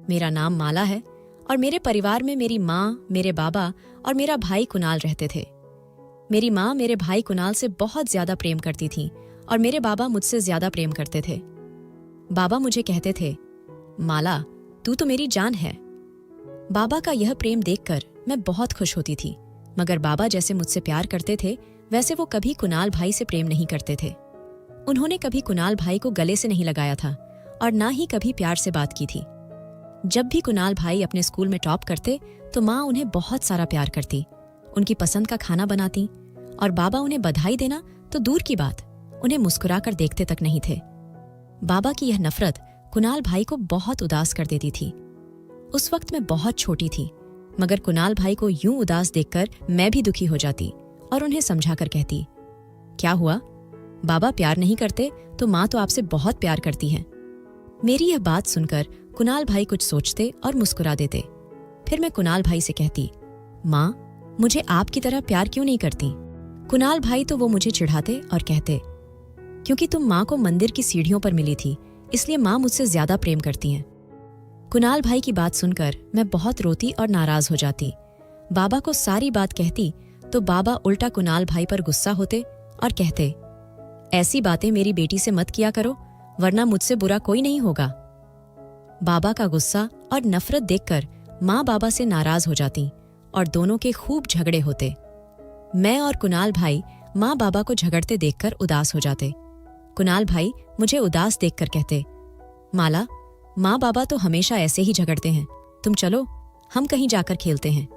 मेरा नाम माला है और मेरे परिवार में मेरी माँ, मेरे बाबा और मेरा भाई कुणाल रहते थे। मेरी माँ मेरे भाई कुणाल से बहुत ज्यादा प्रेम करती थी और मेरे बाबा मुझसे ज्यादा प्रेम करते थे। बाबा मुझे कहते थे, माला तू तो मेरी जान है। बाबा का यह प्रेम देखकर मैं बहुत खुश होती थी, मगर बाबा जैसे मुझसे प्यार करते थे वैसे वो कभी कुणाल भाई से प्रेम नहीं करते थे। उन्होंने कभी कुणाल भाई को गले से नहीं लगाया था और ना ही कभी प्यार से बात की थी। जब भी कुणाल भाई अपने स्कूल में टॉप करते तो माँ उन्हें बहुत सारा प्यार करती, उनकी पसंद का खाना बनाती और बाबा उन्हें बधाई देना तो दूर की बात, उन्हें मुस्कुराकर देखते तक नहीं थे। बाबा की यह नफरत कुणाल भाई को बहुत उदास कर देती थी। उस वक्त मैं बहुत छोटी थी, मगर कुणाल भाई को यूं उदास देखकर मैं भी दुखी हो जाती और उन्हें समझाकर कहती, क्या हुआ, बाबा प्यार नहीं करते तो माँ तो आपसे बहुत प्यार करती है। मेरी यह बात सुनकर कुणाल भाई कुछ सोचते और मुस्कुरा देते। फिर मैं कुणाल भाई से कहती, माँ मुझे आपकी तरह प्यार क्यों नहीं करती। कुणाल भाई तो वो मुझे चिढ़ाते और कहते, क्योंकि तुम माँ को मंदिर की सीढ़ियों पर मिली थी इसलिए माँ मुझसे ज्यादा प्रेम करती हैं। कुणाल भाई की बात सुनकर मैं बहुत रोती और नाराज हो जाती। बाबा को सारी बात कहती तो बाबा उल्टा कुणाल भाई पर गुस्सा होते और कहते, ऐसी बातें मेरी बेटी से मत किया करो वरना मुझसे बुरा कोई नहीं होगा। बाबा का गुस्सा और नफरत देखकर माँ बाबा से नाराज हो जाती और दोनों के खूब झगड़े होते। मैं और कुणाल भाई माँ बाबा को झगड़ते देखकर उदास हो जाते। कुणाल भाई मुझे उदास देखकर कहते, माला माँ बाबा तो हमेशा ऐसे ही झगड़ते हैं, तुम चलो हम कहीं जाकर खेलते हैं।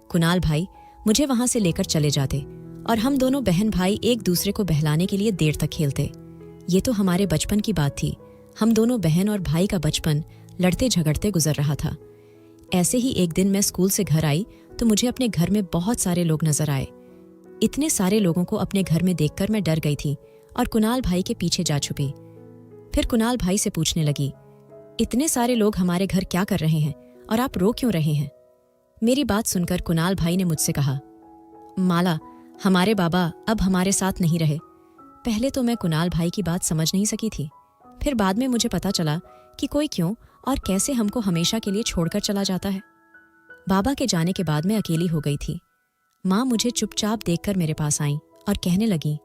कुणाल भाई मुझे वहां से लेकर चले जाते और हम दोनों बहन भाई एक दूसरे को बहलाने के लिए देर तक खेलते। ये तो हमारे बचपन की बात थी। हम दोनों बहन और भाई का बचपन लड़ते झगड़ते गुजर रहा था। ऐसे ही एक दिन मैं स्कूल से घर आई तो मुझे अपने घर में बहुत सारे लोग नजर आए। इतने सारे लोगों को अपने घर में देखकर मैं डर गई थी और कुणाल भाई के पीछे जा छुपी। फिर कुणाल भाई से पूछने लगी, इतने सारे लोग हमारे घर क्या कर रहे हैं और आप रो क्यों रहे हैं। मेरी बात सुनकर कुणाल भाई ने मुझसे कहा, माला हमारे बाबा अब हमारे साथ नहीं रहे। पहले तो मैं कुणाल भाई की बात समझ नहीं सकी थी, फिर बाद में मुझे पता चला कि कोई क्यों और कैसे हमको हमेशा के लिए छोड़कर चला जाता है। बाबा के जाने के बाद मैं अकेली हो गई थी। माँ मुझे चुपचाप देखकर मेरे पास आई और कहने लगी,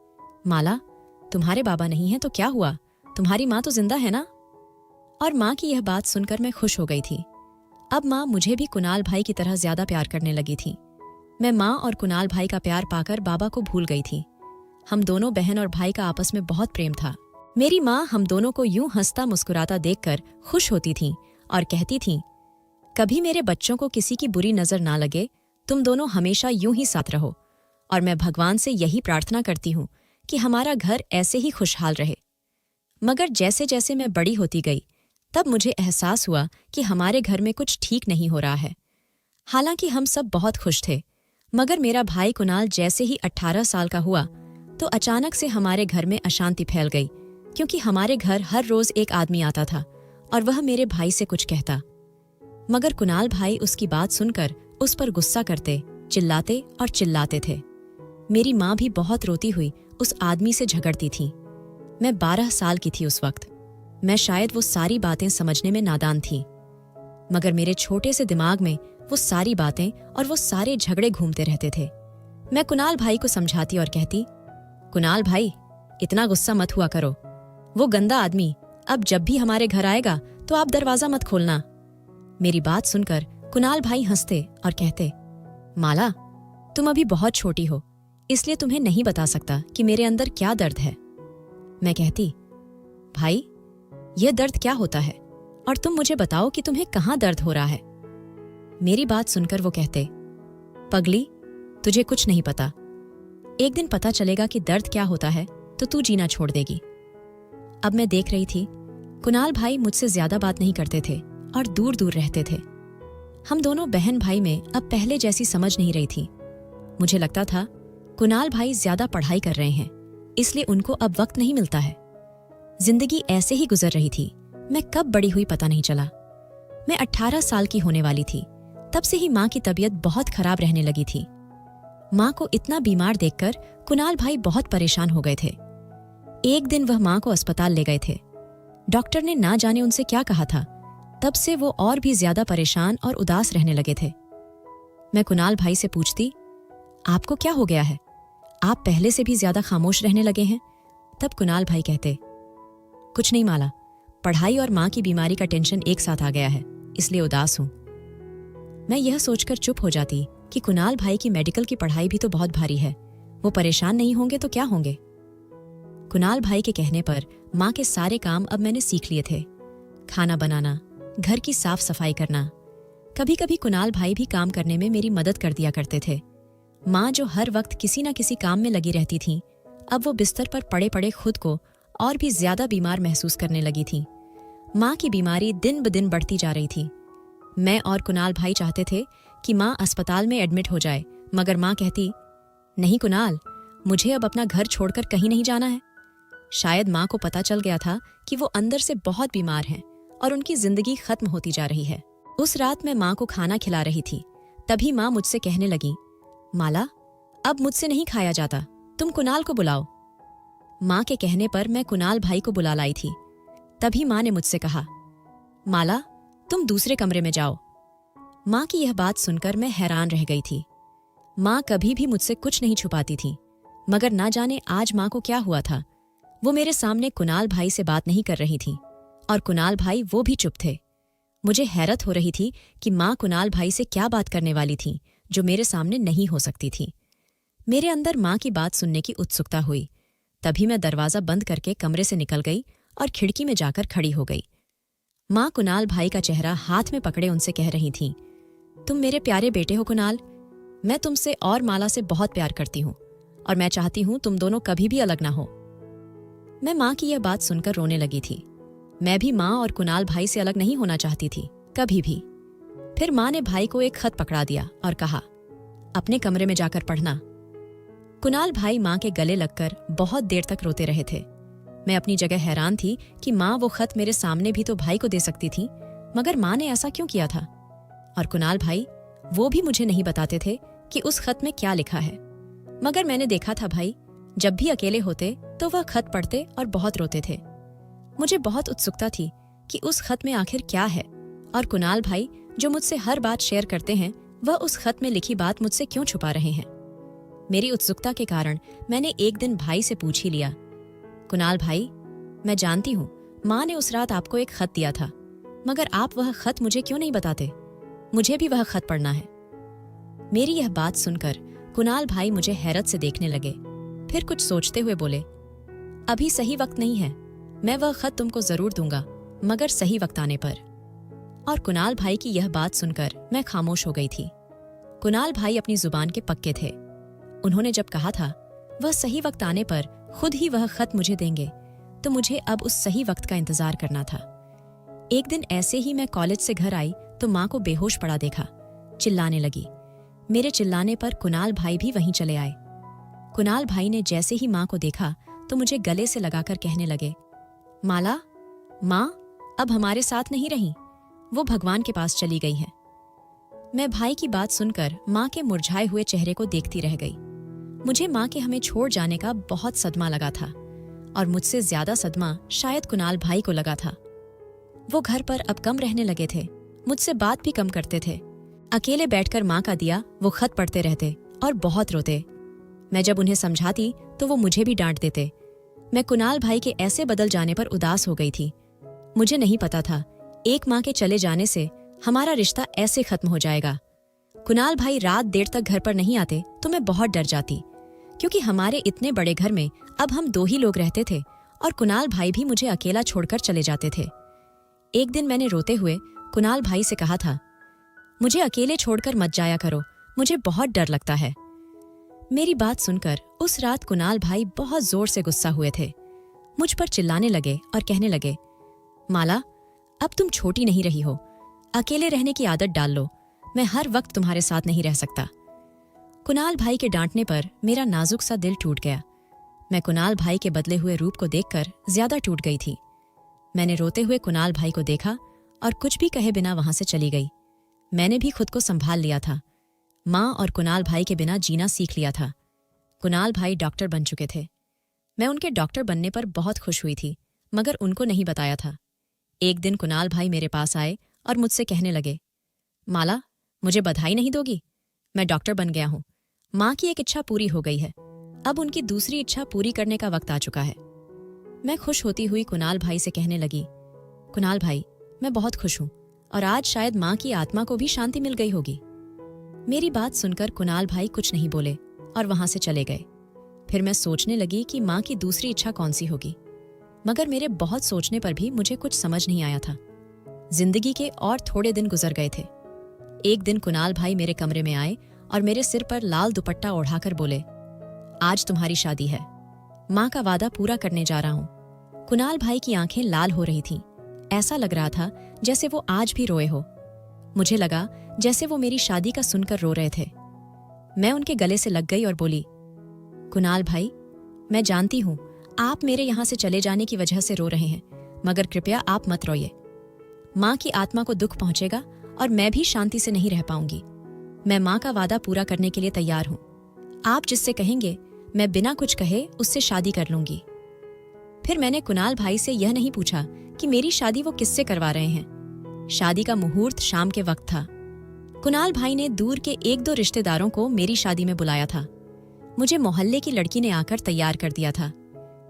माला तुम्हारे बाबा नहीं है तो क्या हुआ, तुम्हारी माँ तो जिंदा है ना। और माँ की यह बात सुनकर मैं खुश हो गई थी। अब माँ मुझे भी कुणाल भाई की तरह ज्यादा प्यार करने लगी थी। मैं माँ और कुणाल भाई का प्यार पाकर बाबा को भूल गई थी। हम दोनों बहन और भाई का आपस में बहुत प्रेम था। मेरी माँ हम दोनों को यूं हंसता मुस्कुराता देखकर खुश होती थी और कहती थी, कभी मेरे बच्चों को किसी की बुरी नजर ना लगे, तुम दोनों हमेशा यूं ही साथ रहो। और मैं भगवान से यही प्रार्थना करती हूँ कि हमारा घर ऐसे ही खुशहाल रहे। मगर जैसे जैसे मैं बड़ी होती गई तब मुझे एहसास हुआ कि हमारे घर में कुछ ठीक नहीं हो रहा है। हालांकि हम सब बहुत खुश थे, मगर मेरा भाई कुणाल जैसे ही 18 साल का हुआ तो अचानक से हमारे घर में अशांति फैल गई, क्योंकि हमारे घर हर रोज एक आदमी आता था और वह मेरे भाई से कुछ कहता। मगर कुणाल भाई उसकी बात सुनकर उस पर गुस्सा करते, चिल्लाते और चिल्लाते थे। मेरी माँ भी बहुत रोती हुई उस आदमी से झगड़ती थी। मैं 12 साल की थी उस वक्त। मैं शायद वो सारी बातें समझने में नादान थी, मगर मेरे छोटे से दिमाग में वो सारी बातें और वो सारे झगड़े घूमते रहते थे। मैं कुणाल भाई को समझाती और कहती, कुणाल भाई इतना गुस्सा मत हुआ करो, वो गंदा आदमी अब जब भी हमारे घर आएगा तो आप दरवाजा मत खोलना। मेरी बात सुनकर कुणाल भाई हंसते और कहते, माला तुम अभी बहुत छोटी हो इसलिए तुम्हें नहीं बता सकता कि मेरे अंदर क्या दर्द है। मैं कहती, भाई यह दर्द क्या होता है और तुम मुझे बताओ कि तुम्हें कहाँ दर्द हो रहा है। मेरी बात सुनकर वो कहते, पगली तुझे कुछ नहीं पता, एक दिन पता चलेगा कि दर्द क्या होता है तो तू जीना छोड़ देगी। अब मैं देख रही थी कुणाल भाई मुझसे ज्यादा बात नहीं करते थे और दूर दूर रहते थे। हम दोनों बहन भाई में अब पहले जैसी समझ नहीं रही थी। मुझे लगता था कुणाल भाई ज्यादा पढ़ाई कर रहे हैं इसलिए उनको अब वक्त नहीं मिलता है। जिंदगी ऐसे ही गुजर रही थी। मैं कब बड़ी हुई पता नहीं चला। मैं 18 साल की होने वाली थी। तब से ही माँ की तबीयत बहुत खराब रहने लगी थी। माँ को इतना बीमार देखकर कुणाल भाई बहुत परेशान हो गए थे। एक दिन वह माँ को अस्पताल ले गए थे। डॉक्टर ने ना जाने उनसे क्या कहा था, तब से वो और भी ज्यादा परेशान और उदास रहने लगे थे। मैं कुणाल भाई से पूछती, आपको क्या हो गया है? आप पहले से भी ज्यादा खामोश रहने लगे हैं। तब कुणाल भाई कहते, कुछ नहीं माला, पढ़ाई और माँ की बीमारी का टेंशन एक साथ आ गया है, इसलिए उदास हूं। मैं यह सोचकर चुप हो जाती कि कुणाल भाई की मेडिकल की पढ़ाई भी तो बहुत भारी है, वो परेशान नहीं होंगे तो क्या होंगे। कुणाल भाई के कहने पर माँ के सारे काम अब मैंने सीख लिए थे। खाना बनाना, घर की साफ सफाई करना। कभी कभी कुणाल भाई भी काम करने में मेरी मदद कर दिया करते थे। माँ जो हर वक्त किसी न किसी काम में लगी रहती थीं, अब वो बिस्तर पर पड़े पड़े खुद को और भी ज्यादा बीमार महसूस करने लगी थीं। माँ की बीमारी दिन ब दिन बढ़ती जा रही थी। मैं और कुणाल भाई चाहते थे कि माँ अस्पताल में एडमिट हो जाए, मगर माँ कहती, नहीं कुणाल, मुझे अब अपना घर छोड़कर कहीं नहीं जाना है। शायद माँ को पता चल गया था कि वो अंदर से बहुत बीमार हैं और उनकी जिंदगी खत्म होती जा रही है। उस रात मैं माँ को खाना खिला रही थी, तभी माँ मुझसे कहने लगी, माला, अब मुझसे नहीं खाया जाता, तुम कुणाल को बुलाओ। माँ के कहने पर मैं कुणाल भाई को बुला लाई थी। तभी माँ ने मुझसे कहा, माला, तुम दूसरे कमरे में जाओ। माँ की यह बात सुनकर मैं हैरान रह गई थी। माँ कभी भी मुझसे कुछ नहीं छुपाती थी, मगर ना जाने आज माँ को क्या हुआ था। वो मेरे सामने कुणाल भाई से बात नहीं कर रही थी और कुणाल भाई वो भी चुप थे। मुझे हैरत हो रही थी कि माँ कुणाल भाई से क्या बात करने वाली थी जो मेरे सामने नहीं हो सकती थी। मेरे अंदर माँ की बात सुनने की उत्सुकता हुई। तभी मैं दरवाजा बंद करके कमरे से निकल गई और खिड़की में जाकर खड़ी हो गई। माँ कुणाल भाई का चेहरा हाथ में पकड़े उनसे कह रही थीं, तुम मेरे प्यारे बेटे हो कुणाल, मैं तुमसे और माला से बहुत प्यार करती हूँ और मैं चाहती हूँ तुम दोनों कभी भी अलग ना हो। मैं माँ की यह बात सुनकर रोने लगी थी। मैं भी माँ और कुणाल भाई से अलग नहीं होना चाहती थी, कभी भी। फिर माँ ने भाई को एक खत पकड़ा दिया और कहा, अपने कमरे में जाकर पढ़ना। कुणाल भाई माँ के गले लगकर बहुत देर तक रोते रहे थे। मैं अपनी जगह हैरान थी कि माँ वो खत मेरे सामने भी तो भाई को दे सकती थी, मगर माँ ने ऐसा क्यों किया था। और कुणाल भाई वो भी मुझे नहीं बताते थे कि उस खत में क्या लिखा है। मगर मैंने देखा था भाई जब भी अकेले होते तो वह खत पढ़ते और बहुत रोते थे। मुझे बहुत उत्सुकता थी कि उस खत में आखिर क्या है, और कुणाल भाई जो मुझसे हर बात शेयर करते हैं, वह उस खत में लिखी बात मुझसे क्यों छुपा रहे हैं। मेरी उत्सुकता के कारण मैंने एक दिन भाई से पूछ ही लिया, कुणाल भाई, मैं जानती हूँ माँ ने उस रात आपको एक खत दिया था, मगर आप वह खत मुझे क्यों नहीं बताते? मुझे भी वह खत पढ़ना है। मेरी यह बात सुनकर कुणाल भाई मुझे हैरत से देखने लगे। फिर कुछ सोचते हुए बोले, अभी सही वक्त नहीं है, मैं वह खत तुमको जरूर दूंगा, मगर सही वक्त आने पर। और कुणाल भाई की यह बात सुनकर मैं खामोश हो गई थी। कुणाल भाई अपनी जुबान के पक्के थे। उन्होंने जब कहा था वह सही वक्त आने पर खुद ही वह खत मुझे देंगे, तो मुझे अब उस सही वक्त का इंतजार करना था। एक दिन ऐसे ही मैं कॉलेज से घर आई तो माँ को बेहोश पड़ा देखा। चिल्लाने लगी। मेरे चिल्लाने पर कुणाल भाई भी वहीं चले आए। कुणाल भाई ने जैसे ही माँ को देखा तो मुझे गले से लगाकर कहने लगे, माला, माँ अब हमारे साथ नहीं रही, वो भगवान के पास चली गई है। मैं भाई की बात सुनकर माँ के मुरझाए हुए चेहरे को देखती रह गई। मुझे माँ के हमें छोड़ जाने का बहुत सदमा लगा था, और मुझसे ज्यादा सदमा शायद कुणाल भाई को लगा था। वो घर पर अब कम रहने लगे थे, मुझसे बात भी कम करते थे। अकेले बैठकर माँ का दिया वो खत पढ़ते रहते और बहुत रोते। मैं जब उन्हें समझाती तो वो मुझे भी डांट देते। मैं कुणाल भाई के ऐसे बदल जाने पर उदास हो गई थी। मुझे नहीं पता था एक माँ के चले जाने से हमारा रिश्ता ऐसे खत्म हो जाएगा। कुणाल भाई रात देर तक घर पर नहीं आते तो मैं बहुत डर जाती, क्योंकि हमारे इतने बड़े घर में अब हम 2 ही लोग रहते थे और कुणाल भाई भी मुझे अकेला छोड़कर चले जाते थे। एक दिन मैंने रोते हुए कुणाल भाई से कहा था, मुझे अकेले छोड़कर मत जाया करो, मुझे बहुत डर लगता है। मेरी बात सुनकर उस रात कुणाल भाई बहुत जोर से गुस्सा हुए थे। मुझ पर चिल्लाने लगे और कहने लगे, माला, अब तुम छोटी नहीं रही हो, अकेले रहने की आदत डाल लो, मैं हर वक्त तुम्हारे साथ नहीं रह सकता। कुणाल भाई के डांटने पर मेरा नाजुक सा दिल टूट गया। मैं कुणाल भाई के बदले हुए रूप को देखकर ज्यादा टूट गई थी। मैंने रोते हुए कुणाल भाई को देखा और कुछ भी कहे बिना वहां से चली गई। मैंने भी खुद को संभाल लिया था। माँ और कुणाल भाई के बिना जीना सीख लिया था। कुणाल भाई डॉक्टर बन चुके थे। मैं उनके डॉक्टर बनने पर बहुत खुश हुई थी, मगर उनको नहीं बताया था। एक दिन कुणाल भाई मेरे पास आए और मुझसे कहने लगे, माला, मुझे बधाई नहीं दोगी? मैं डॉक्टर बन गया हूं। माँ की एक इच्छा पूरी हो गई है, अब उनकी दूसरी इच्छा पूरी करने का वक्त आ चुका है। मैं खुश होती हुई कुणाल भाई से कहने लगी, कुणाल भाई, मैं बहुत खुश हूं और आज शायद माँ की आत्मा को भी शांति मिल गई होगी। मेरी बात सुनकर कुणाल भाई कुछ नहीं बोले और वहां से चले गए। फिर मैं सोचने लगी कि माँ की दूसरी इच्छा कौन सी होगी, मगर मेरे बहुत सोचने पर भी मुझे कुछ समझ नहीं आया था। जिंदगी के और थोड़े दिन गुजर गए थे। एक दिन कुणाल भाई मेरे कमरे में आए और मेरे सिर पर लाल दुपट्टा ओढ़ाकर बोले, आज तुम्हारी शादी है, माँ का वादा पूरा करने जा रहा हूं। कुणाल भाई की आंखें लाल हो रही थीं। ऐसा लग रहा था जैसे वो आज भी रोए हो। मुझे लगा जैसे वो मेरी शादी का सुनकर रो रहे थे। मैं उनके गले से लग गई और बोली, कुणाल भाई, मैं जानती हूं आप मेरे यहां से चले जाने की वजह से रो रहे हैं, मगर कृपया आप मत रोइए। माँ की आत्मा को दुख पहुंचेगा और मैं भी शांति से नहीं रह पाऊंगी। मैं माँ का वादा पूरा करने के लिए तैयार हूं। आप जिससे कहेंगे मैं बिना कुछ कहे उससे शादी कर लूंगी। फिर मैंने कुणाल भाई से यह नहीं पूछा कि मेरी शादी वो किससे करवा रहे हैं। शादी का मुहूर्त शाम के वक्त था। कुणाल भाई ने दूर के एक दो रिश्तेदारों को मेरी शादी में बुलाया था। मुझे मोहल्ले की लड़की ने आकर तैयार कर दिया था।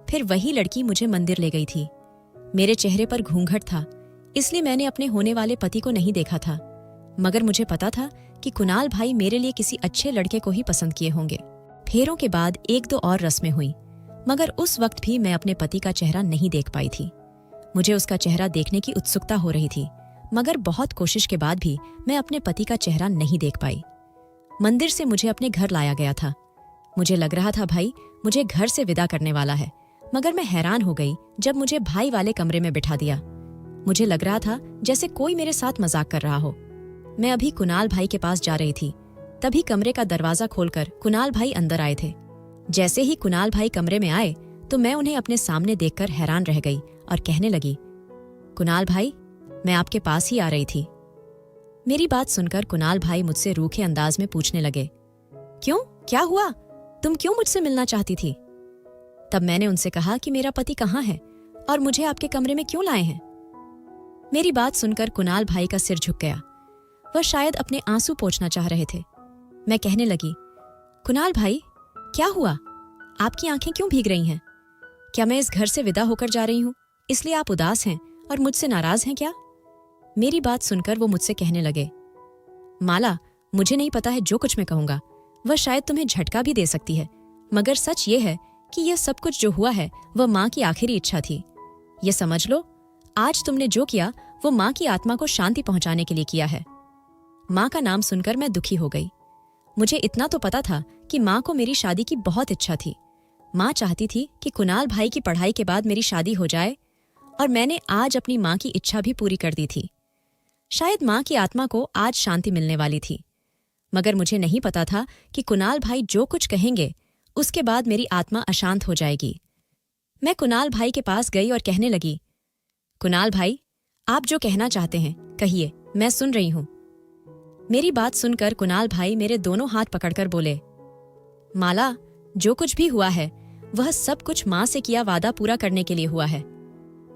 फिर वही लड़की मुझे मंदिर ले गई थी। मेरे चेहरे पर घूंघट था, इसलिए मैंने अपने होने वाले पति को नहीं देखा था, मगर मुझे पता था कि कुणाल भाई मेरे लिए किसी अच्छे लड़के को ही पसंद किए होंगे। फेरों के बाद एक दो और रस्में हुई, मगर उस वक्त भी मैं अपने पति का चेहरा नहीं देख पाई थी। मुझे उसका चेहरा देखने की उत्सुकता हो रही थी, मगर बहुत कोशिश के बाद भी मैं अपने पति का चेहरा नहीं देख पाई। मंदिर से मुझे अपने घर लाया गया था। मुझे लग रहा था भाई मुझे घर से विदा करने वाला है, मगर मैं हैरान हो गई जब मुझे भाई वाले कमरे में बिठा दिया। मुझे लग रहा था जैसे कोई मेरे साथ मजाक कर रहा हो। मैं अभी कुणाल भाई के पास जा रही थी, तभी कमरे का दरवाजा खोलकर कुणाल भाई अंदर आए थे। जैसे ही कुणाल भाई कमरे में आए तो मैं उन्हें अपने सामने देखकर हैरान रह गई और कहने लगी, कुणाल भाई, मैं आपके पास ही आ रही थी। मेरी बात सुनकर कुणाल भाई मुझसे रूखे अंदाज में पूछने लगे, क्यों, क्या हुआ? तुम क्यों मुझसे मिलना चाहती थी? तब मैंने उनसे कहा कि मेरा पति कहाँ है और मुझे आपके कमरे में क्यों लाए हैं। मेरी बात सुनकर कुणाल भाई का सिर झुक गया। वह शायद अपने आंसू पोंछना चाह रहे थे। मैं कहने लगी, कुणाल भाई, क्या हुआ? आपकी आंखें क्यों भीग रही हैं? क्या मैं इस घर से विदा होकर जा रही हूं, इसलिए आप उदास हैं और मुझसे नाराज हैं क्या? मेरी बात सुनकर वो मुझसे कहने लगे, माला, मुझे नहीं पता है जो कुछ मैं कहूंगा, वह शायद तुम्हें झटका भी दे सकती है, मगर सच ये है कि यह सब कुछ जो हुआ है वह माँ की आखिरी इच्छा थी। ये समझ लो, आज तुमने जो किया वो माँ की आत्मा को शांति पहुंचाने के लिए किया है। माँ का नाम सुनकर मैं दुखी हो गई। मुझे इतना तो पता था कि माँ को मेरी शादी की बहुत इच्छा थी। माँ चाहती थी कि कुणाल भाई की पढ़ाई के बाद मेरी शादी हो जाए, और मैंने आज अपनी माँ की इच्छा भी पूरी कर दी थी। शायद माँ की आत्मा को आज शांति मिलने वाली थी, मगर मुझे नहीं पता था कि कुणाल भाई जो कुछ कहेंगे उसके बाद मेरी आत्मा अशांत हो जाएगी। मैं कुणाल भाई के पास गई और कहने लगी, कुणाल भाई, आप जो कहना चाहते हैं कहिए, मैं सुन रही हूं। मेरी बात सुनकर कुणाल भाई मेरे दोनों हाथ पकड़कर बोले, माला, जो कुछ भी हुआ है वह सब कुछ माँ से किया वादा पूरा करने के लिए हुआ है।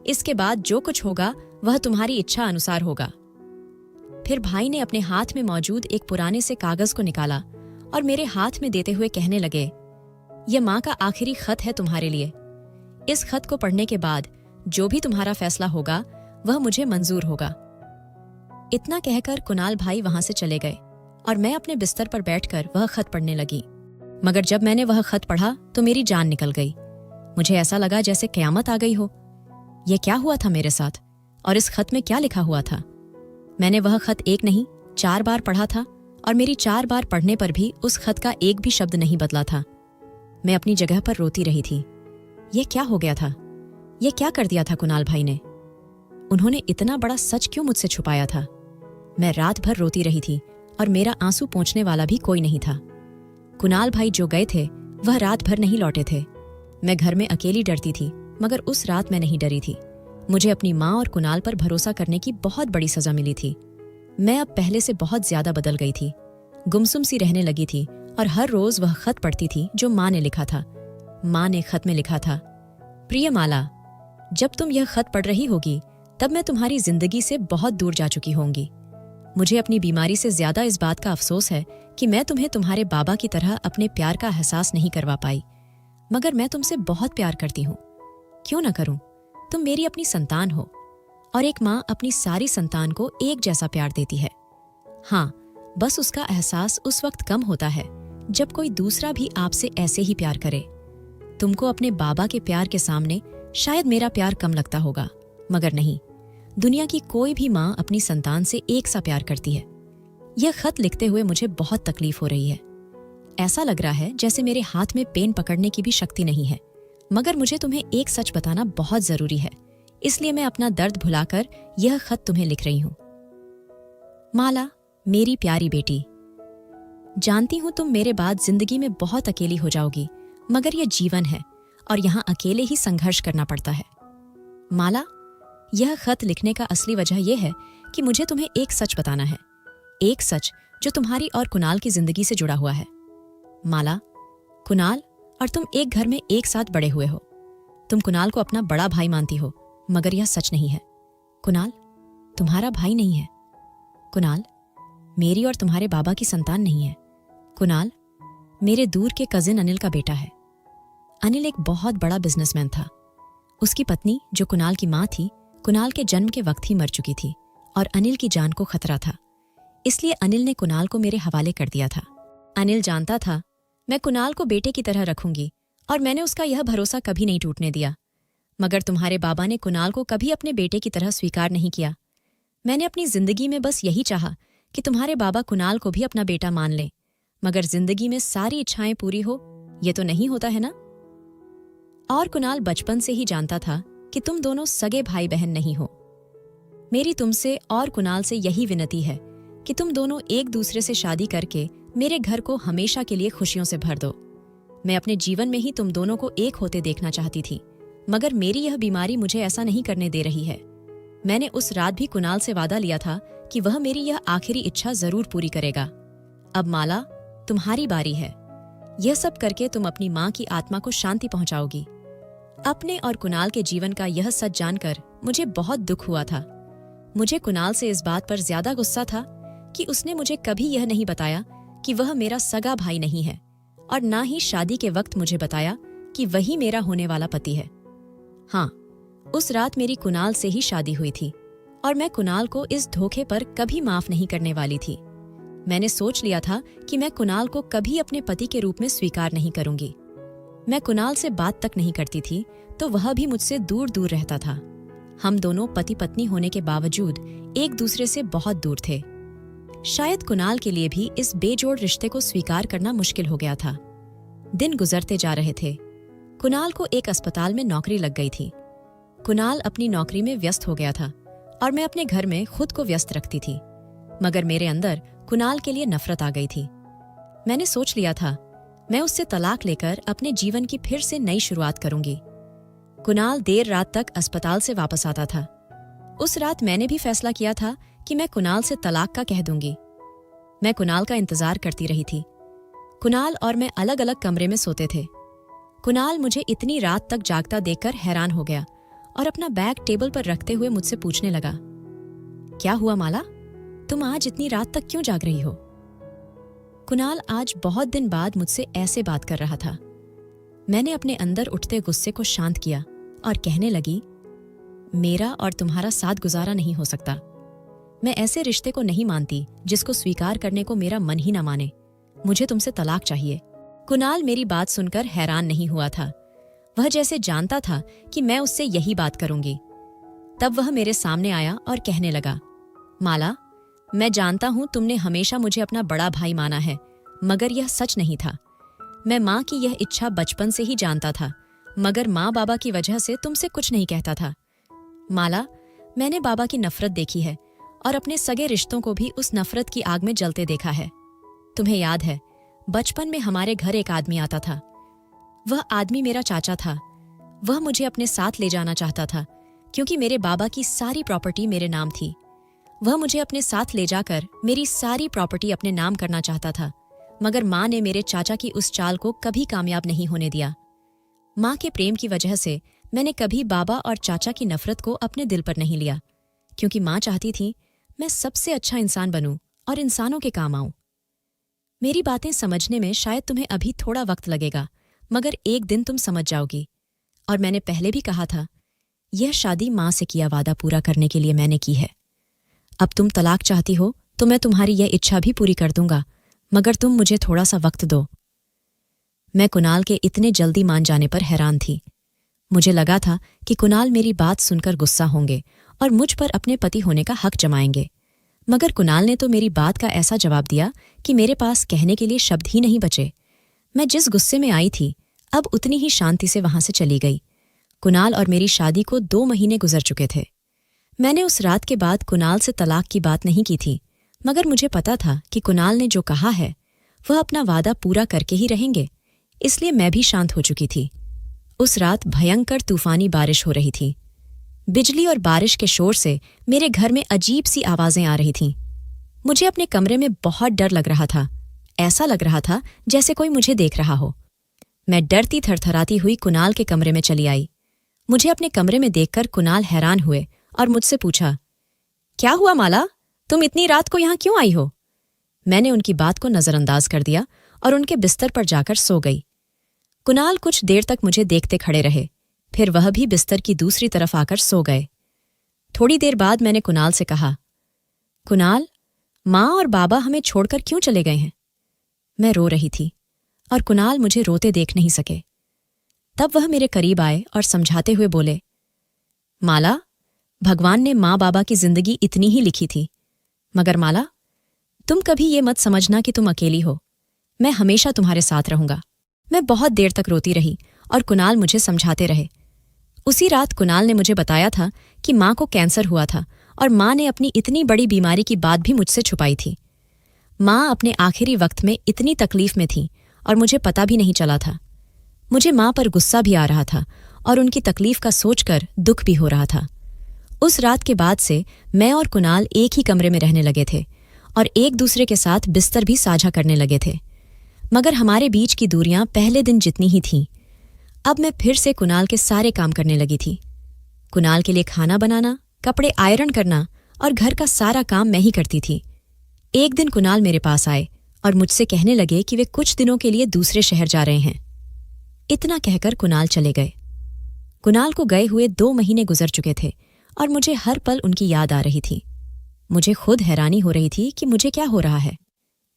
इसके बाद जो कुछ होगा वह तुम्हारी इच्छा अनुसार होगा। फिर भाई ने अपने हाथ में मौजूद एक पुराने से कागज को निकाला और मेरे हाथ में देते हुए कहने लगे, यह माँ का आखिरी खत है तुम्हारे लिए। इस खत को पढ़ने के बाद जो भी तुम्हारा फैसला होगा वह मुझे मंजूर होगा। इतना कहकर कुणाल भाई वहां से चले गए और मैं अपने बिस्तर पर बैठकर वह खत पढ़ने लगी। मगर जब मैंने वह खत पढ़ा तो मेरी जान निकल गई। मुझे ऐसा लगा जैसे कयामत आ गई हो। यह क्या हुआ था मेरे साथ, और इस खत में क्या लिखा हुआ था? मैंने वह खत एक नहीं 4 बार पढ़ा था, और मेरी 4 बार पढ़ने पर भी उस खत का एक भी शब्द नहीं बदला था। मैं अपनी जगह पर रोती रही थी। यह क्या हो गया था? यह क्या कर दिया था कुणाल भाई ने? उन्होंने इतना बड़ा सच क्यों मुझसे छुपाया था? मैं रात भर रोती रही थी और मेरा आंसू पोंछने वाला भी कोई नहीं था। कुणाल भाई जो गए थे वह रात भर नहीं लौटे थे। मैं घर में अकेली डरती थी, मगर उस रात मैं नहीं डरी थी। मुझे अपनी माँ और कुणाल पर भरोसा करने की बहुत बड़ी सजा मिली थी। मैं अब पहले से बहुत ज्यादा बदल गई थी, गुमसुम सी रहने लगी थी, और हर रोज वह खत पढ़ती थी जो माँ ने लिखा था। माँ ने खत में लिखा था, प्रिय माला, जब तुम यह खत पढ़ रही होगी तब मैं तुम्हारी जिंदगी से बहुत दूर जा चुकी होंगी। मुझे अपनी बीमारी से ज्यादा इस बात का अफसोस है कि मैं तुम्हें तुम्हारे बाबा की तरह अपने प्यार का एहसास नहीं करवा पाई, मगर मैं तुमसे बहुत प्यार करती हूँ। क्यों न करूं? तुम मेरी अपनी संतान हो और एक माँ अपनी सारी संतान को एक जैसा प्यार देती है। हाँ, बस उसका एहसास उस वक्त कम होता है जब कोई दूसरा भी आपसे ऐसे ही प्यार करे। तुमको अपने बाबा के प्यार के सामने शायद मेरा प्यार कम लगता होगा, मगर नहीं, दुनिया की कोई भी माँ अपनी संतान से एक सा प्यार करती है। यह खत लिखते हुए मुझे बहुत तकलीफ हो रही है। ऐसा लग रहा है जैसे मेरे हाथ में पेन पकड़ने की भी शक्ति नहीं है, मगर मुझे तुम्हें एक सच बताना बहुत जरूरी है, इसलिए मैं अपना दर्द भुलाकर यह खत तुम्हें लिख रही हूं। माला, मेरी प्यारी बेटी, जानती हूं तुम मेरे बाद जिंदगी में बहुत अकेली हो जाओगी, मगर यह जीवन है और यहाँ अकेले ही संघर्ष करना पड़ता है। माला, यह खत लिखने का असली वजह यह है कि मुझे तुम्हें एक सच बताना है, एक सच जो तुम्हारी और कुणाल की जिंदगी से जुड़ा हुआ है। माला, कुणाल और तुम एक घर में एक साथ बड़े हुए हो। तुम कुणाल को अपना बड़ा भाई मानती हो, मगर यह सच नहीं है। कुणाल तुम्हारा भाई नहीं है। कुणाल मेरी और तुम्हारे बाबा की संतान नहीं है। कुणाल मेरे दूर के कजिन अनिल का बेटा है। अनिल एक बहुत बड़ा बिजनेसमैन था। उसकी पत्नी जो कुणाल की माँ थी, कुणाल के जन्म के वक्त ही मर चुकी थी और अनिल की जान को खतरा था, इसलिए अनिल ने कुणाल को मेरे हवाले कर दिया था। अनिल जानता था मैं कुणाल को बेटे की तरह रखूंगी और मैंने उसका यह भरोसा कभी नहीं टूटने दिया, मगर तुम्हारे बाबा ने कुणाल को कभी अपने बेटे की तरह स्वीकार नहीं किया। मैंने अपनी जिंदगी में बस यही चाहा कि तुम्हारे बाबा कुणाल को भी अपना बेटा मान लें, मगर जिंदगी में सारी इच्छाएं पूरी हो, ये तो नहीं होता है ना। और कुणाल बचपन से ही जानता था कि तुम दोनों सगे भाई बहन नहीं हो। मेरी तुमसे और कुणाल से यही विनती है कि तुम दोनों एक दूसरे से शादी करके मेरे घर को हमेशा के लिए खुशियों से भर दो। मैं अपने जीवन में ही तुम दोनों को एक होते देखना चाहती थी, मगर मेरी यह बीमारी मुझे ऐसा नहीं करने दे रही है। मैंने उस रात भी कुणाल से वादा लिया था कि वह मेरी यह आखिरी इच्छा जरूर पूरी करेगा। अब माला, तुम्हारी बारी है। यह सब करके तुम अपनी माँ की आत्मा को शांति पहुंचाओगी। अपने और कुणाल के जीवन का यह सच जानकर मुझे बहुत दुख हुआ था। मुझे कुणाल से इस बात पर ज्यादा गुस्सा था कि उसने मुझे कभी यह नहीं बताया कि वह मेरा सगा भाई नहीं है, और ना ही शादी के वक्त मुझे बताया कि वही मेरा होने वाला पति है। हाँ, उस रात मेरी कुणाल से ही शादी हुई थी और मैं कुणाल को इस धोखे पर कभी माफ नहीं करने वाली थी। मैंने सोच लिया था कि मैं कुणाल को कभी अपने पति के रूप में स्वीकार नहीं करूंगी। मैं कुणाल से बात तक नहीं करती थी तो वह भी मुझसे दूर दूर रहता था। हम दोनों पति पत्नी होने के बावजूद एक दूसरे से बहुत दूर थे। शायद कुणाल के लिए भी इस बेजोड़ रिश्ते को स्वीकार करना मुश्किल हो गया था। दिन गुजरते जा रहे थे। कुणाल को एक अस्पताल में नौकरी लग गई थी। कुणाल अपनी नौकरी में व्यस्त हो गया था और मैं अपने घर में खुद को व्यस्त रखती थी, मगर मेरे अंदर कुणाल के लिए नफरत आ गई थी। मैंने सोच लिया था मैं उससे तलाक लेकर अपने जीवन की फिर से नई शुरुआत करूंगी। कुणाल देर रात तक अस्पताल से वापस आता था। उस रात मैंने भी फैसला किया था कि मैं कुणाल से तलाक का कह दूंगी। मैं कुणाल का इंतजार करती रही थी। कुणाल और मैं अलग अलग कमरे में सोते थे। कुणाल मुझे इतनी रात तक जागता देखकर हैरान हो गया और अपना बैग टेबल पर रखते हुए मुझसे पूछने लगा, क्या हुआ माला, तुम आज इतनी रात तक क्यों जाग रही हो? कुणाल आज बहुत दिन बाद मुझसे ऐसे बात कर रहा था। मैंने अपने अंदर उठते गुस्से को शांत किया और कहने लगी, मेरा और तुम्हारा साथ गुजारा नहीं हो सकता। मैं ऐसे रिश्ते को नहीं मानती जिसको स्वीकार करने को मेरा मन ही ना माने। मुझे तुमसे तलाक चाहिए। कुणाल मेरी बात सुनकर हैरान नहीं हुआ था। वह जैसे जानता था कि मैं उससे यही बात करूंगी। तब वह मेरे सामने आया और कहने लगा, माला, मैं जानता हूं तुमने हमेशा मुझे अपना बड़ा भाई माना है, मगर यह सच नहीं था। मैं माँ की यह इच्छा बचपन से ही जानता था, मगर माँ बाबा की वजह से तुमसे कुछ नहीं कहता था। माला, मैंने बाबा की नफरत देखी है और अपने सगे रिश्तों को भी उस नफरत की आग में जलते देखा है। तुम्हें याद है, बचपन में हमारे घर एक आदमी आता था। वह आदमी मेरा चाचा था। वह मुझे अपने साथ ले जाना चाहता था क्योंकि मेरे बाबा की सारी प्रॉपर्टी मेरे नाम थी। वह मुझे अपने साथ ले जाकर मेरी सारी प्रॉपर्टी अपने नाम करना चाहता था, मगर माँ ने मेरे चाचा की उस चाल को कभी कामयाब नहीं होने दिया। माँ के प्रेम की वजह से मैंने कभी बाबा और चाचा की नफरत को अपने दिल पर नहीं लिया, क्योंकि माँ चाहती थी मैं सबसे अच्छा इंसान बनूं और इंसानों के काम आऊं। मेरी बातें समझने में शायद तुम्हें अभी थोड़ा वक्त लगेगा, मगर एक दिन तुम समझ जाओगी। और मैंने पहले भी कहा था, यह शादी माँ से किया वादा पूरा करने के लिए मैंने की है। अब तुम तलाक चाहती हो तो मैं तुम्हारी यह इच्छा भी पूरी कर दूंगा, मगर तुम मुझे थोड़ा सा वक्त दो। मैं कुणाल के इतने जल्दी मान जाने पर हैरान थी। मुझे लगा था कि कुणाल मेरी बात सुनकर गुस्सा होंगे और मुझ पर अपने पति होने का हक जमाएंगे, मगर कुणाल ने तो मेरी बात का ऐसा जवाब दिया कि मेरे पास कहने के लिए शब्द ही नहीं बचे। मैं जिस गुस्से में आई थी अब उतनी ही शांति से वहां से चली गई। कुणाल और मेरी शादी को 2 महीने गुजर चुके थे। मैंने उस रात के बाद कुणाल से तलाक की बात नहीं की थी, मगर मुझे पता था कि कुणाल ने जो कहा है वह अपना वादा पूरा करके ही रहेंगे, इसलिए मैं भी शांत हो चुकी थी। उस रात भयंकर तूफानी बारिश हो रही थी। बिजली और बारिश के शोर से मेरे घर में अजीब सी आवाजें आ रही थीं। मुझे अपने कमरे में बहुत डर लग रहा था। ऐसा लग रहा था जैसे कोई मुझे देख रहा हो। मैं डरती थरथराती हुई कुणाल के कमरे में चली आई। मुझे अपने कमरे में देखकर कुणाल हैरान हुए और मुझसे पूछा, क्या हुआ माला, तुम इतनी रात को यहाँ क्यों आई हो? मैंने उनकी बात को नजरअंदाज कर दिया और उनके बिस्तर पर जाकर सो गई। कुणाल कुछ देर तक मुझे देखते खड़े रहे, फिर वह भी बिस्तर की दूसरी तरफ आकर सो गए। थोड़ी देर बाद मैंने कुणाल से कहा, कुणाल, माँ और बाबा हमें छोड़कर क्यों चले गए हैं? मैं रो रही थी और कुणाल मुझे रोते देख नहीं सके। तब वह मेरे करीब आए और समझाते हुए बोले, माला, भगवान ने माँ बाबा की जिंदगी इतनी ही लिखी थी, मगर माला, तुम कभी ये मत समझना कि तुम अकेली हो। मैं हमेशा तुम्हारे साथ रहूंगा। मैं बहुत देर तक रोती रही और कुणाल मुझे समझाते रहे। उसी रात कुणाल ने मुझे बताया था कि माँ को कैंसर हुआ था और माँ ने अपनी इतनी बड़ी बीमारी की बात भी मुझसे छुपाई थी। माँ अपने आखिरी वक्त में इतनी तकलीफ में थी और मुझे पता भी नहीं चला था। मुझे माँ पर गुस्सा भी आ रहा था और उनकी तकलीफ का सोचकर दुख भी हो रहा था। उस रात के बाद से मैं और कुणाल एक ही कमरे में रहने लगे थे और एक दूसरे के साथ बिस्तर भी साझा करने लगे थे, मगर हमारे बीच की दूरियां पहले दिन जितनी ही थीं। अब मैं फिर से कुणाल के सारे काम करने लगी थी। कुणाल के लिए खाना बनाना, कपड़े आयरन करना और घर का सारा काम मैं ही करती थी। एक दिन कुणाल मेरे पास आए और मुझसे कहने लगे कि वे कुछ दिनों के लिए दूसरे शहर जा रहे हैं। इतना कहकर कुणाल चले गए। कुणाल को गए हुए 2 महीने गुजर चुके थे और मुझे हर पल उनकी याद आ रही थी। मुझे खुद हैरानी हो रही थी कि मुझे क्या हो रहा है,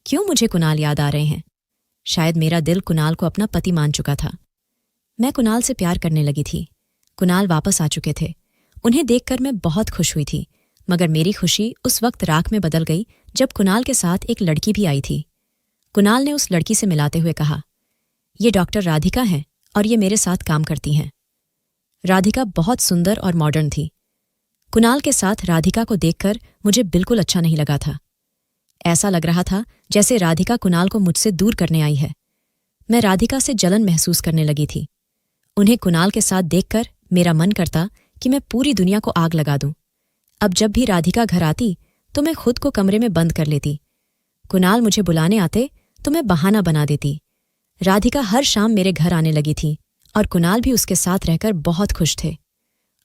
क्यों मुझे कुणाल याद आ रहे हैं। शायद मेरा दिल कुणाल को अपना पति मान चुका था। मैं कुणाल से प्यार करने लगी थी। कुणाल वापस आ चुके थे। उन्हें देखकर मैं बहुत खुश हुई थी, मगर मेरी खुशी उस वक्त राख में बदल गई जब कुणाल के साथ एक लड़की भी आई थी। कुणाल ने उस लड़की से मिलाते हुए कहा, ये डॉक्टर राधिका हैं और ये मेरे साथ काम करती हैं। राधिका बहुत सुंदर और मॉडर्न थी। कुणाल के साथ राधिका को देखकर मुझे बिल्कुल अच्छा नहीं लगा था। ऐसा लग रहा था जैसे राधिका कुणाल को मुझसे दूर करने आई है। मैं राधिका से जलन महसूस करने लगी थी। उन्हें कुणाल के साथ देखकर मेरा मन करता कि मैं पूरी दुनिया को आग लगा दूं। अब जब भी राधिका घर आती तो मैं खुद को कमरे में बंद कर लेती। कुणाल मुझे बुलाने आते तो मैं बहाना बना देती। राधिका हर शाम मेरे घर आने लगी थी और कुणाल भी उसके साथ रहकर बहुत खुश थे।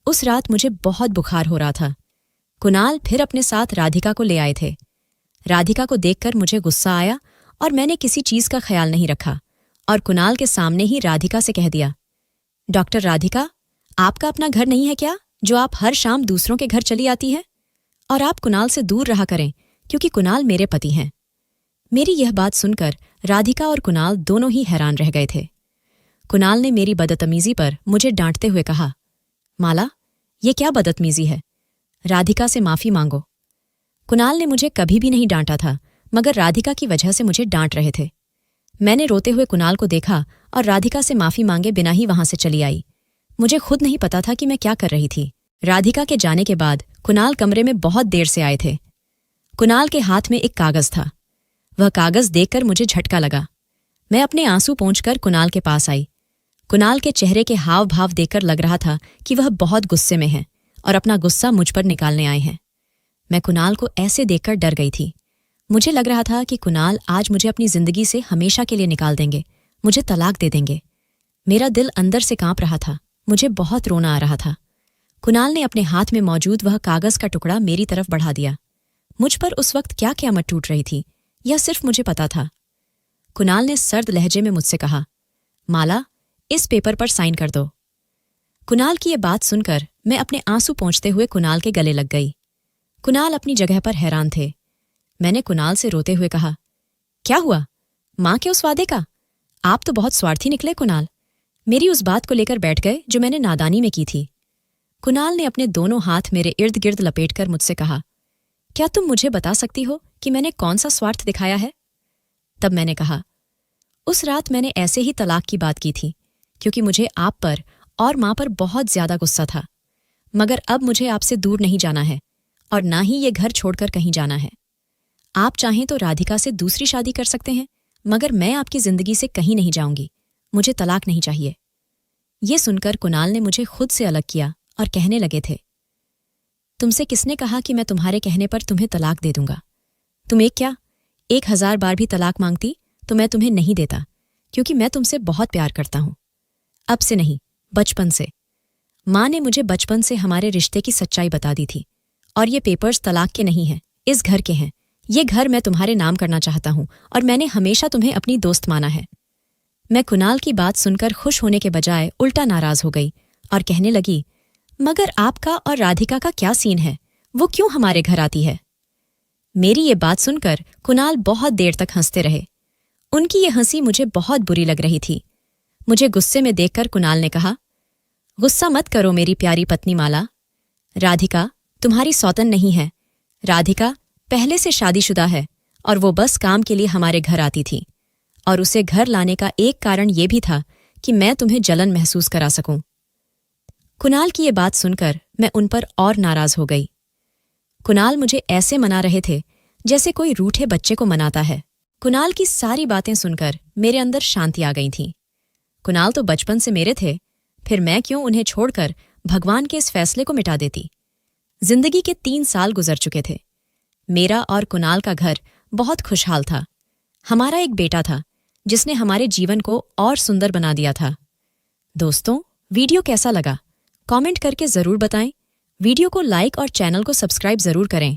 उस रात मुझे बहुत बुखार हो रहा था। कुणाल फिर अपने साथ राधिका को ले आए थे। राधिका को देखकर मुझे गुस्सा आया और मैंने किसी चीज का ख्याल नहीं रखा और कुणाल के सामने ही राधिका से कह दिया, डॉक्टर राधिका, आपका अपना घर नहीं है क्या जो आप हर शाम दूसरों के घर चली आती है? और आप कुणाल से दूर रहा करें क्योंकि कुणाल मेरे पति हैं। मेरी यह बात सुनकर राधिका और कुणाल दोनों ही हैरान रह गए थे। कुणाल ने मेरी बदतमीजी पर मुझे डांटते हुए कहा, माला, ये क्या बदतमीजी है? राधिका से माफी मांगो। कुणाल ने मुझे कभी भी नहीं डांटा था, मगर राधिका की वजह से मुझे डांट रहे थे। मैंने रोते हुए कुणाल को देखा और राधिका से माफी मांगे बिना ही वहां से चली आई। मुझे खुद नहीं पता था कि मैं क्या कर रही थी। राधिका के जाने के बाद कुणाल कमरे में बहुत देर से आए थे। कुणाल के हाथ में एक कागज था। वह कागज देखकर मुझे झटका लगा। मैं अपने आंसू पोंछकर कुणाल के पास आई। कुणाल के चेहरे के हाव भाव देखकर लग रहा था कि वह बहुत गुस्से में हैं और अपना गुस्सा मुझ पर निकालने आए हैं। मैं कुणाल को ऐसे देखकर डर गई थी। मुझे लग रहा था कि कुणाल आज मुझे अपनी जिंदगी से हमेशा के लिए निकाल देंगे, मुझे तलाक दे देंगे। मेरा दिल अंदर से कांप रहा था मुझे बहुत रोना आ रहा था। कुणाल ने अपने हाथ में मौजूद वह कागज का टुकड़ा मेरी तरफ बढ़ा दिया। मुझ पर उस वक्त क्या क़यामत टूट रही थी, यह सिर्फ मुझे पता था। कुणाल ने सर्द लहजे में मुझसे कहा, माला, इस पेपर पर साइन कर दो। कुणाल की ये बात सुनकर मैं अपने आंसू पोंछते हुए कुणाल के गले लग गई। कुणाल अपनी जगह पर हैरान थे। मैंने कुणाल से रोते हुए कहा, क्या हुआ? मां के उस वादे का? आप तो बहुत स्वार्थी निकले कुणाल। मेरी उस बात को लेकर बैठ गए जो मैंने नादानी में की थी। कुणाल ने अपने दोनों हाथ मेरे इर्द गिर्द लपेटकर मुझसे कहा, क्या तुम मुझे बता सकती हो कि मैंने कौन सा स्वार्थ दिखाया है? तब मैंने कहा, उस रात मैंने ऐसे ही तलाक की बात की थी, क्योंकि मुझे आप पर और मां पर बहुत ज्यादा गुस्सा था। मगर अब मुझे आपसे दूर नहीं जाना है और ना ही ये घर छोड़कर कहीं जाना है। आप चाहें तो राधिका से दूसरी शादी कर सकते हैं, मगर मैं आपकी जिंदगी से कहीं नहीं जाऊंगी। मुझे तलाक नहीं चाहिए। ये सुनकर कुणाल ने मुझे खुद से अलग किया और कहने लगे थे, तुमसे किसने कहा कि मैं तुम्हारे कहने पर तुम्हें तलाक दे दूंगा? तुम एक क्या 1000 बार भी तलाक मांगती तो मैं तुम्हें नहीं देता, क्योंकि मैं तुमसे बहुत प्यार करता हूं। अब से नहीं, बचपन से। मां ने मुझे बचपन से हमारे रिश्ते की सच्चाई बता दी थी। और ये पेपर्स तलाक के नहीं हैं, इस घर के हैं। ये घर मैं तुम्हारे नाम करना चाहता हूं और मैंने हमेशा तुम्हें अपनी दोस्त माना है। मैं कुणाल की बात सुनकर खुश होने के बजाय उल्टा नाराज हो गई और कहने लगी, मगर आपका और राधिका का क्या सीन है? वो क्यों हमारे घर आती है? मेरी ये बात सुनकर कुणाल बहुत देर तक हंसते रहे। उनकी ये हंसी मुझे बहुत बुरी लग रही थी। मुझे गुस्से में देखकर कुणाल ने कहा, गुस्सा मत करो मेरी प्यारी पत्नी माला। राधिका तुम्हारी सौतन नहीं है। राधिका पहले से शादीशुदा है और वो बस काम के लिए हमारे घर आती थी। और उसे घर लाने का एक कारण ये भी था कि मैं तुम्हें जलन महसूस करा सकूं। कुणाल की ये बात सुनकर मैं उन पर और नाराज हो गई। कुणाल मुझे ऐसे मना रहे थे जैसे कोई रूठे बच्चे को मनाता है। कुणाल की सारी बातें सुनकर मेरे अंदर शांति आ गई थी। कुणाल तो बचपन से मेरे थे, फिर मैं क्यों उन्हें छोड़कर भगवान के इस फैसले को मिटा देती? जिंदगी के 3 साल गुजर चुके थे। मेरा और कुणाल का घर बहुत खुशहाल था। हमारा एक बेटा था जिसने हमारे जीवन को और सुंदर बना दिया था। दोस्तों, वीडियो कैसा लगा? कमेंट करके जरूर बताएं। वीडियो को लाइक और चैनल को सब्सक्राइब जरूर करें।